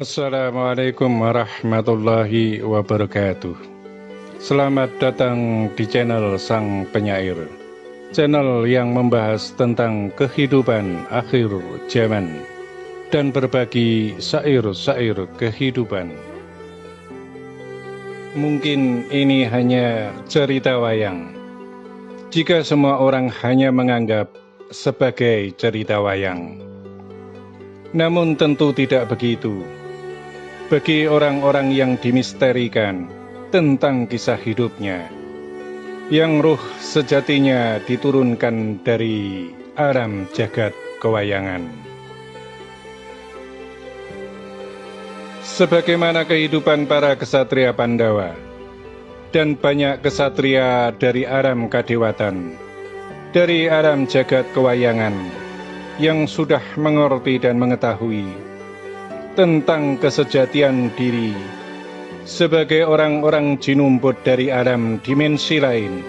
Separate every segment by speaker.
Speaker 1: Assalamualaikum warahmatullahi wabarakatuh. Selamat datang di channel Sang Penyair, channel yang membahas tentang kehidupan akhir zaman dan berbagi syair-syair kehidupan. Mungkin ini hanya cerita wayang, jika semua orang hanya menganggap sebagai cerita wayang. Namun tentu tidak begitu. Bagi orang-orang yang dimisterikan tentang kisah hidupnya, yang ruh sejatinya diturunkan dari alam jagat kewayangan. Sebagaimana kehidupan para kesatria Pandawa dan banyak kesatria dari alam kadewatan, dari alam jagat kewayangan, yang sudah mengerti dan mengetahui tentang kesejatian diri sebagai orang-orang jinumput dari alam dimensi lain.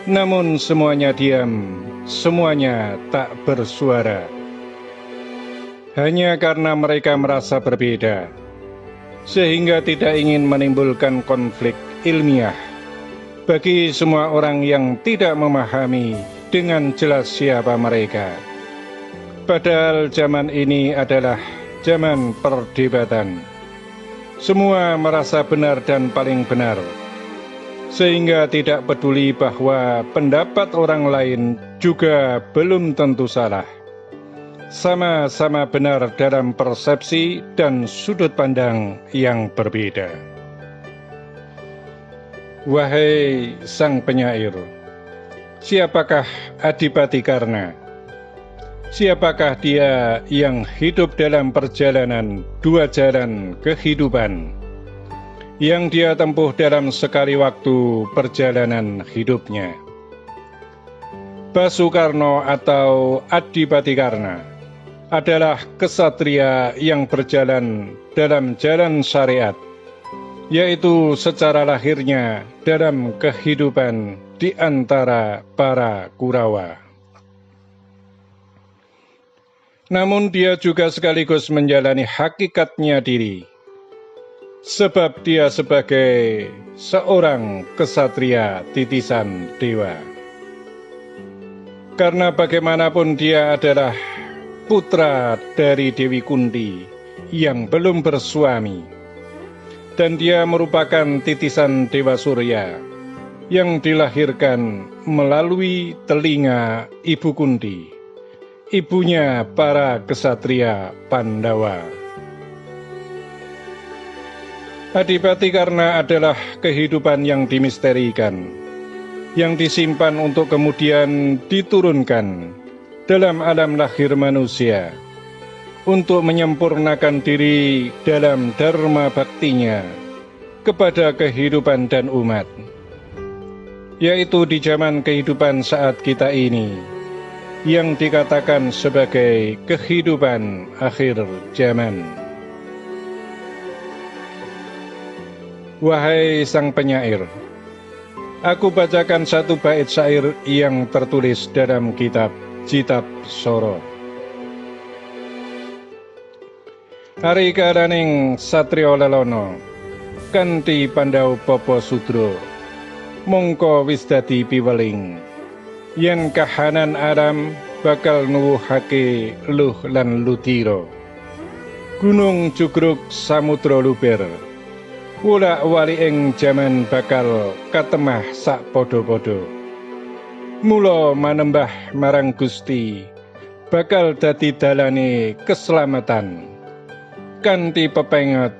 Speaker 1: Namun semuanya diam, semuanya tak bersuara. Hanya karena mereka merasa berbeda, sehingga tidak ingin menimbulkan konflik ilmiah bagi semua orang yang tidak memahami dengan jelas siapa mereka. Padahal zaman ini adalah zaman perdebatan. Semua merasa benar dan paling benar, sehingga tidak peduli bahwa pendapat orang lain juga belum tentu salah. Sama-sama benar dalam persepsi dan sudut pandang yang berbeda. Wahai sang penyair, siapakah Adipati Karna? Siapakah dia yang hidup dalam perjalanan dua jalan kehidupan yang dia tempuh dalam sekali waktu perjalanan hidupnya? Basukarno atau Adipati Karna adalah kesatria yang berjalan dalam jalan syariat, yaitu secara lahirnya dalam kehidupan di antara para Kurawa. Namun dia juga sekaligus menjalani hakikatnya diri, sebab dia sebagai seorang kesatria titisan dewa. Karena bagaimanapun dia adalah putra dari Dewi Kunti yang belum bersuami, dan dia merupakan titisan Dewa Surya yang dilahirkan melalui telinga Ibu Kunti, ibunya para kesatria Pandawa. Adipati Karna adalah kehidupan yang dimisterikan, yang disimpan untuk kemudian diturunkan dalam alam lahir manusia, untuk menyempurnakan diri dalam dharma baktinya kepada kehidupan dan umat, yaitu di zaman kehidupan saat kita ini, yang dikatakan sebagai kehidupan akhir zaman. Wahai sang penyair, aku bacakan satu bait syair yang tertulis dalam kitab Citab Soro. Hari karaning satrio lelono, kanthi Pandhawa Bapa Sudra, mongko wis dadi piweling, yen kahanan aram bakal nuwuhake luh lan lutira. Gunung jugruk samudra luber, wolak-walik ing jaman bakal katemah sak padha-padha. Mula manembah marang Gusti bakal dadi dalane keselamatan, kanthi pepenget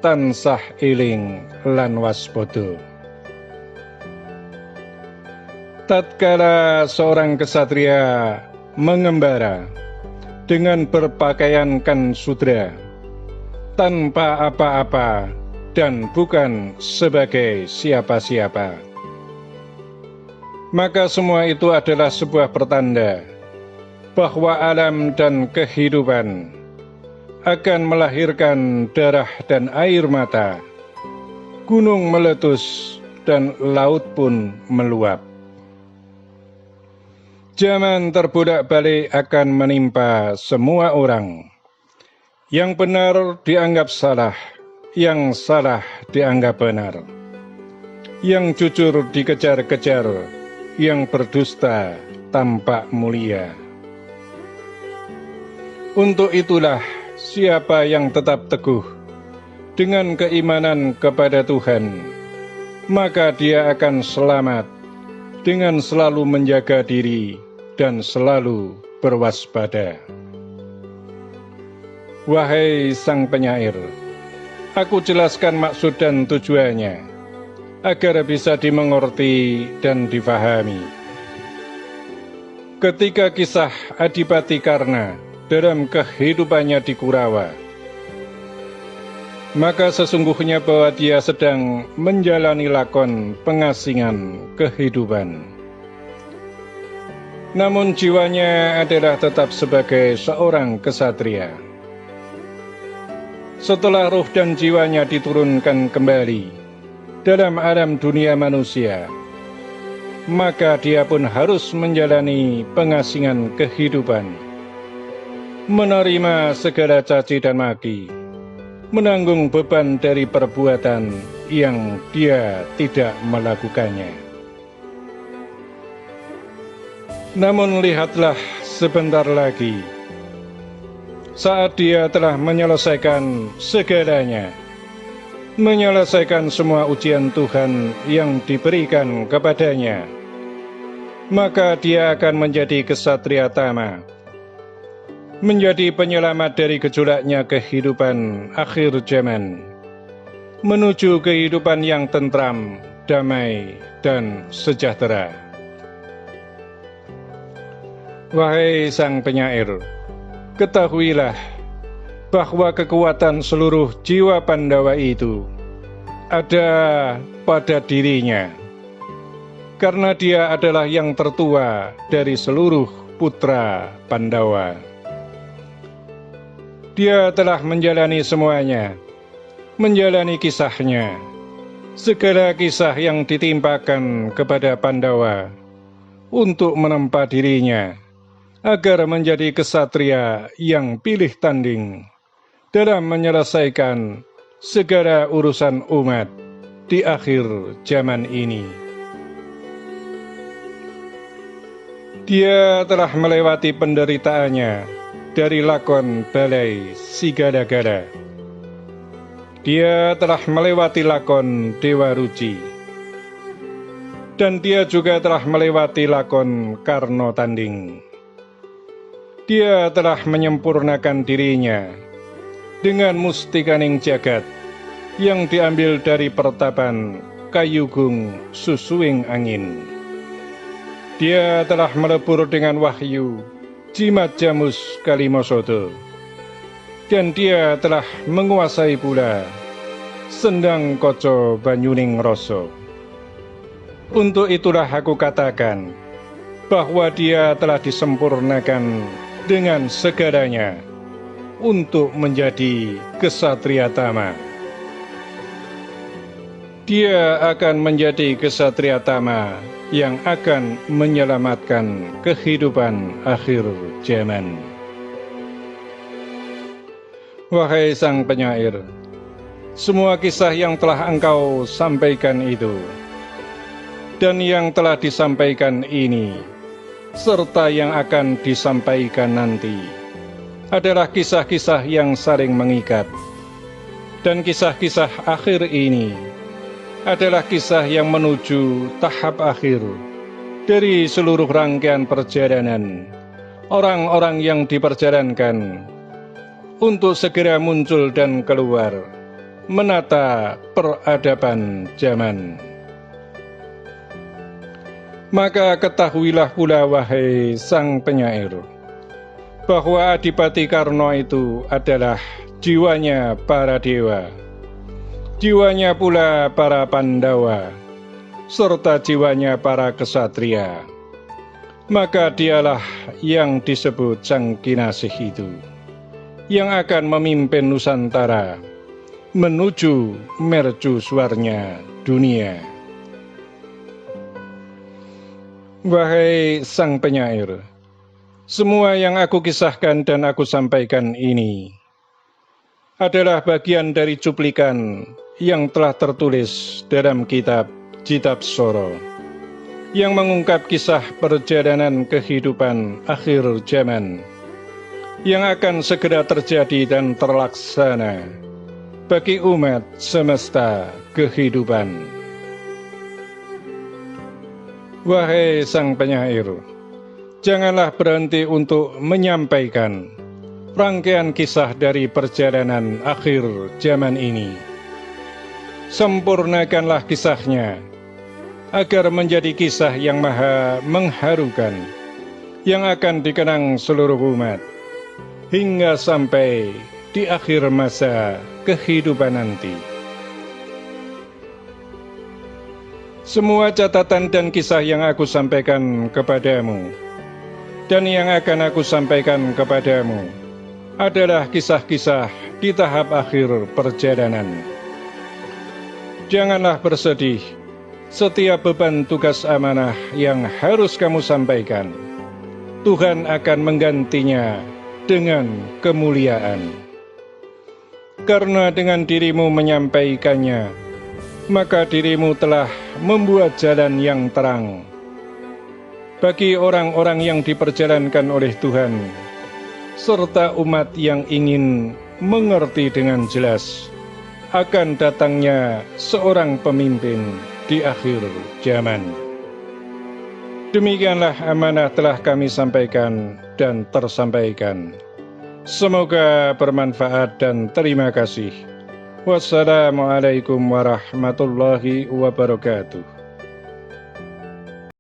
Speaker 1: tansah eling lan waspada. Tatkala seorang kesatria mengembara dengan berpakaiankan sudra, tanpa apa-apa dan bukan sebagai siapa-siapa, maka semua itu adalah sebuah pertanda bahwa alam dan kehidupan akan melahirkan darah dan air mata, gunung meletus dan laut pun meluap. Zaman terbolak-balik akan menimpa semua orang, Yang benar dianggap salah, yang salah dianggap benar. Yang jujur dikejar-kejar, yang berdusta tampak mulia. Untuk itulah siapa yang tetap teguh dengan keimanan kepada Tuhan, maka dia akan selamat dengan selalu menjaga diri dan selalu berwaspada. Wahai sang penyair, aku jelaskan maksud dan tujuannya, agar bisa dimengerti dan difahami. Ketika kisah Adipati Karna dalam kehidupannya di Kurawa, maka sesungguhnya bahwa dia sedang menjalani lakon pengasingan kehidupan. Namun jiwanya adalah tetap sebagai seorang kesatria. Setelah ruh dan jiwanya diturunkan kembali dalam alam dunia manusia, maka dia pun harus menjalani pengasingan kehidupan, menerima segala caci dan maki, menanggung beban dari perbuatan yang dia tidak melakukannya. Namun lihatlah sebentar lagi, saat dia telah menyelesaikan segalanya, menyelesaikan semua ujian Tuhan yang diberikan kepadanya, maka dia akan menjadi kesatria tama, menjadi penyelamat dari gejolaknya kehidupan akhir zaman, menuju kehidupan yang tentram, damai, dan sejahtera. Wahai sang penyair, ketahuilah bahwa kekuatan seluruh jiwa Pandawa itu ada pada dirinya, karena dia adalah yang tertua dari seluruh putra Pandawa. Dia telah menjalani semuanya, menjalani kisahnya, segala kisah yang ditimpakan kepada Pandawa untuk menempa dirinya, agar menjadi kesatria yang pilih tanding dalam menyelesaikan segala urusan umat di akhir zaman ini. Dia telah melewati penderitaannya dari lakon Balai Sigala-gala. Dia telah melewati lakon Dewa Ruci, dan dia juga telah melewati lakon Karno Tanding. Dia telah menyempurnakan dirinya dengan mustikaning jagat yang diambil dari pertapan Kayugung Susuing Angin. Dia telah melebur dengan wahyu Jimat Jamus Kalimosodo, dan dia telah menguasai pula Sendang Koco Banyuning Roso. Untuk itulah aku katakan bahwa dia telah disempurnakan dengan segalanya untuk menjadi kesatria tama. Dia akan menjadi kesatria tama yang akan menyelamatkan kehidupan akhir zaman. Wahai sang penyair, semua kisah yang telah engkau sampaikan itu, dan yang telah disampaikan ini, serta yang akan disampaikan nanti, adalah kisah-kisah yang saling mengikat. Dan kisah-kisah akhir ini adalah kisah yang menuju tahap akhir dari seluruh rangkaian perjalanan orang-orang yang diperjalankan untuk segera muncul dan keluar menata peradaban zaman. Maka ketahuilah pula, wahai sang penyair, bahwa Adipati Karna itu adalah jiwanya para dewa, jiwanya pula para Pandawa, serta jiwanya para kesatria. Maka dialah yang disebut Sang Kinasih itu, yang akan memimpin Nusantara menuju mercusuarnya dunia. Wahai sang penyair, semua yang aku kisahkan dan aku sampaikan ini adalah bagian dari cuplikan yang telah tertulis dalam kitab Kitab Soro, yang mengungkap kisah perjalanan kehidupan akhir zaman yang akan segera terjadi dan terlaksana bagi umat semesta kehidupan. Wahai sang penyair, janganlah berhenti untuk menyampaikan rangkaian kisah dari perjalanan akhir zaman ini. Sempurnakanlah kisahnya agar menjadi kisah yang maha mengharukan, yang akan dikenang seluruh umat hingga sampai di akhir masa kehidupan nanti. Semua catatan dan kisah yang aku sampaikan kepadamu dan yang akan aku sampaikan kepadamu adalah kisah-kisah di tahap akhir perjalanan. Janganlah bersedih. Setiap beban tugas amanah yang harus kamu sampaikan, Tuhan akan menggantinya dengan kemuliaan. Karena dengan dirimu menyampaikannya, maka dirimu telah membuat jalan yang terang bagi orang-orang yang diperjalankan oleh Tuhan, serta umat yang ingin mengerti dengan jelas akan datangnya seorang pemimpin di akhir zaman. Demikianlah amanah telah kami sampaikan dan tersampaikan. Semoga bermanfaat dan terima kasih. Wassalamualaikum warahmatullahi wabarakatuh.